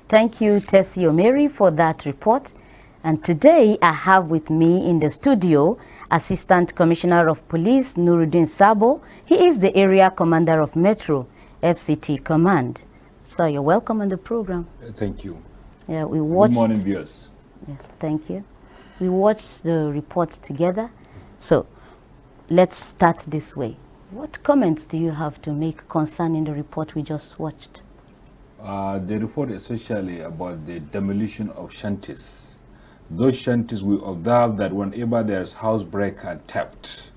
Thank you, Tessie Omeri, for that report. And today I have with me in the studio Assistant Commissioner of Police Nuraddeen Sabo. He is the Area Commander of Metro FCT Command. So you're welcome on the program. Thank you. Yeah, we watched. Good morning, viewers. Yes, thank you. We watched the reports together. So let's start this way. What comments do you have to make concerning the report we just watched? The report essentially about the demolition of shanties. Those shanties, we observe that whenever there's housebreak and theft,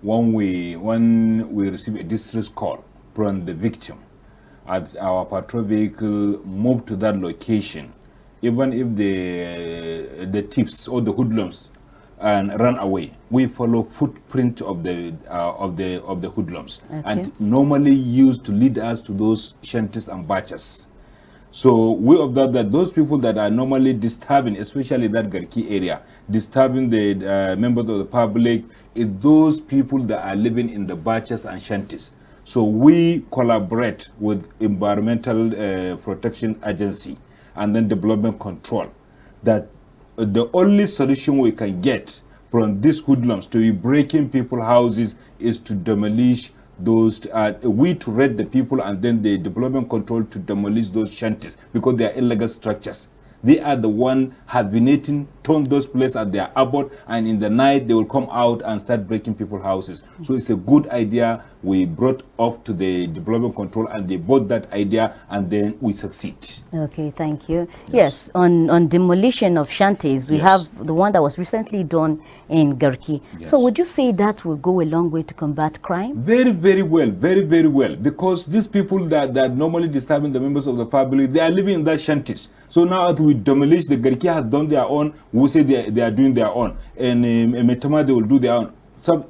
when we receive a distress call from the victim, as our patrol vehicle move to that location, even if the thieves or the hoodlums and run away, we follow footprint of the hoodlums, okay, and normally used to lead us to those shanties and batches. So we observe that those people that are normally disturbing, especially that Garki area, disturbing the members of the public, is those people that are living in the batches and shanties. So we collaborate with Environmental Protection Agency and then Development Control, that the only solution we can get from these hoodlums to be breaking people's houses is to demolish those, we to raid the people, and then the Development Control to demolish those shanties because they are illegal structures. They are the one hibernating, turn those places at their abode, and in the night they will come out and start breaking people's houses. So it's a good idea. We brought off to the Development Control and they bought that idea, and then we succeed. Okay, thank you. Yes, on demolition of shanties, we have the one that was recently done in Garki. So would you say that will go a long way to combat crime? Very, very well, very, very well, because these people that normally disturbing the members of the public, they are living in that shanties. So now that we demolish, the Garki has done their own, we say they are doing their own, and Metama they will do their own. So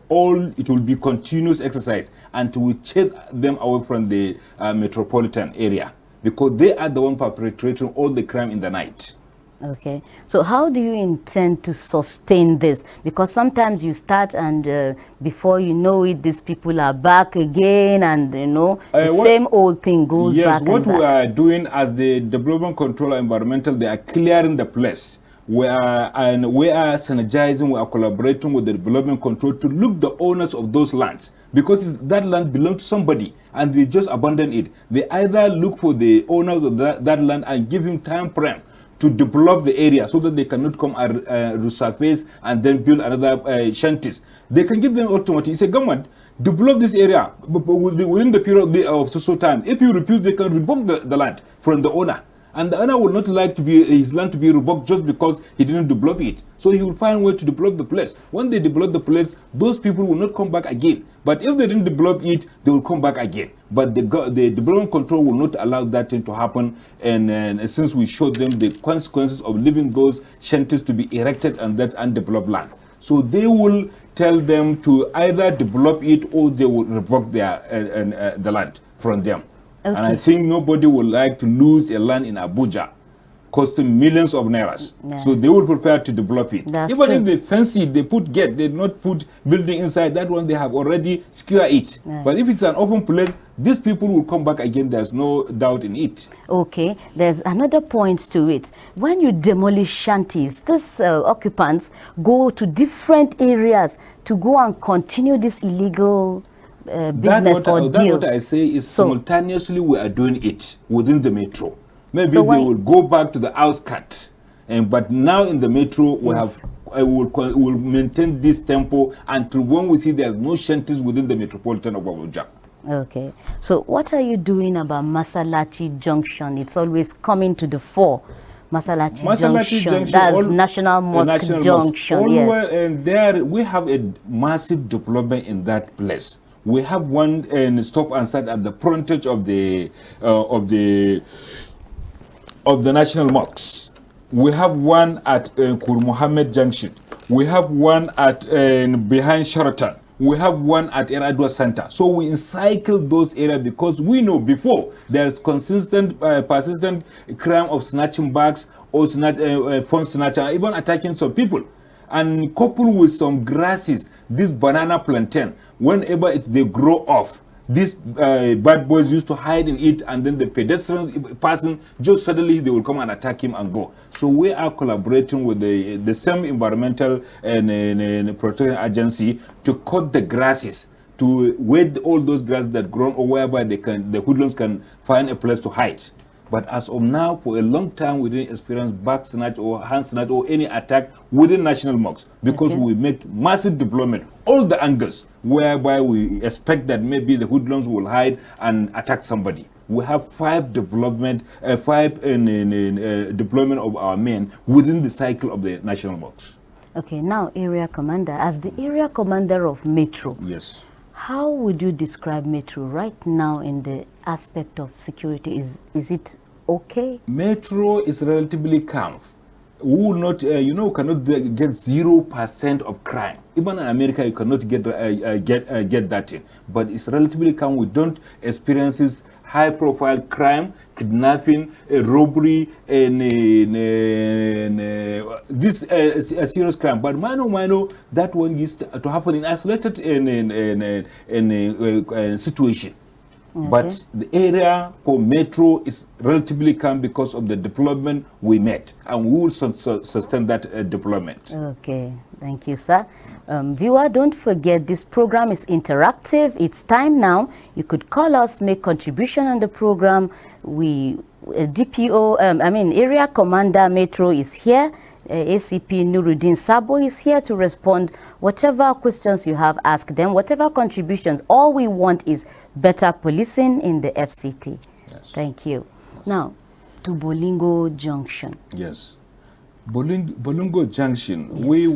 it will be continuous exercise until we chase them away from the metropolitan area, because they are the one perpetrating all the crime in the night. Okay, so how do you intend to sustain this? Because sometimes you start and before you know it, these people are back again, and you know, the same old thing goes back. Yes, what we are doing as the Development Control Environmental, they are clearing the place. We are synergizing, we are collaborating with the Development Control to look the owners of those lands, because that land belongs to somebody and they just abandon it. They either look for the owner of that land and give him time frame to develop the area so that they cannot come and resurface and then build another shanties. They can give them ultimatum. It's a government, develop this area within the period of so time. If you refuse, they can revoke the land from the owner. And the owner would not like to be his land to be revoked just because he didn't develop it. So he will find a way to develop the place. When they develop the place, those people will not come back again. But if they didn't develop it, they will come back again. But the Development Control will not allow that thing to happen. And since we showed them the consequences of leaving those shanties to be erected on that undeveloped land, so they will tell them to either develop it or they will revoke their the land from them. Okay. And I think nobody would like to lose a land in Abuja costing millions of nairas. Yeah. So they would prepare to develop it. That's Even true. If they fancy, they put gate, they not put building inside, that one they have already secured it. Yeah. But if it's an open place, these people will come back again, there's no doubt in it. Okay, there's another point to it. When you demolish shanties, these occupants go to different areas to go and continue this illegal business or deal. That's what I say is simultaneously we are doing it within the metro. Maybe so they will go back to the outskirts, but now in the metro we will maintain this tempo until when we see there's no shanties within the metropolitan of Abuja. Okay, so what are you doing about Masalachi Junction? It's always coming to the fore. Masalachi Junction, that's National Mosque Junction. Yes. And there we have a massive development in that place. We have one stop and start at the frontage of the National Mosque. We have one at Kur Mohammed Junction. We have one at behind Sheraton. We have one at Eradua Center. So we encircle those areas because we know before there's consistent, persistent crime of snatching bags or phone snatching, even attacking some people. And coupled with some grasses, this banana plantain, whenever they grow off, these bad boys used to hide in it, and then the pedestrian person, just suddenly they will come and attack him and go. So we are collaborating with the same environmental and protection agency to cut the grasses, to weed all those grasses that grow, or whereby the hoodlums can find a place to hide. But as of now, for a long time, we didn't experience back snatch or hand snatch or any attack within national mosques, because we make massive deployment, all the angles, whereby we expect that maybe the hoodlums will hide and attack somebody. We have five deployment of our men within the cycle of the national mosques. Okay, now area commander, as the area commander of Metro. Yes. How would you describe Metro right now in the aspect of security? Is it okay? Metro is relatively calm. We will not, cannot get 0% of crime. Even in America, you cannot get that in. But it's relatively calm. We don't experience high-profile crime, kidnapping, robbery, and this serious crime. But minor, that one used to happen in isolated situation. Okay. But the area for Metro is relatively calm because of the deployment we made, and we will sustain that deployment. Okay, thank you, sir. Viewer, don't forget this program is interactive. It's time now. You could call us, make contribution on the program. Area Commander Metro is here. ACP Nuraddeen Sabo is here to respond. Whatever questions you have, ask them. Whatever contributions, all we want is better policing in the FCT. Yes. Thank you. Now, to Bolingo Junction. Yes. Bolingo Junction, yes. we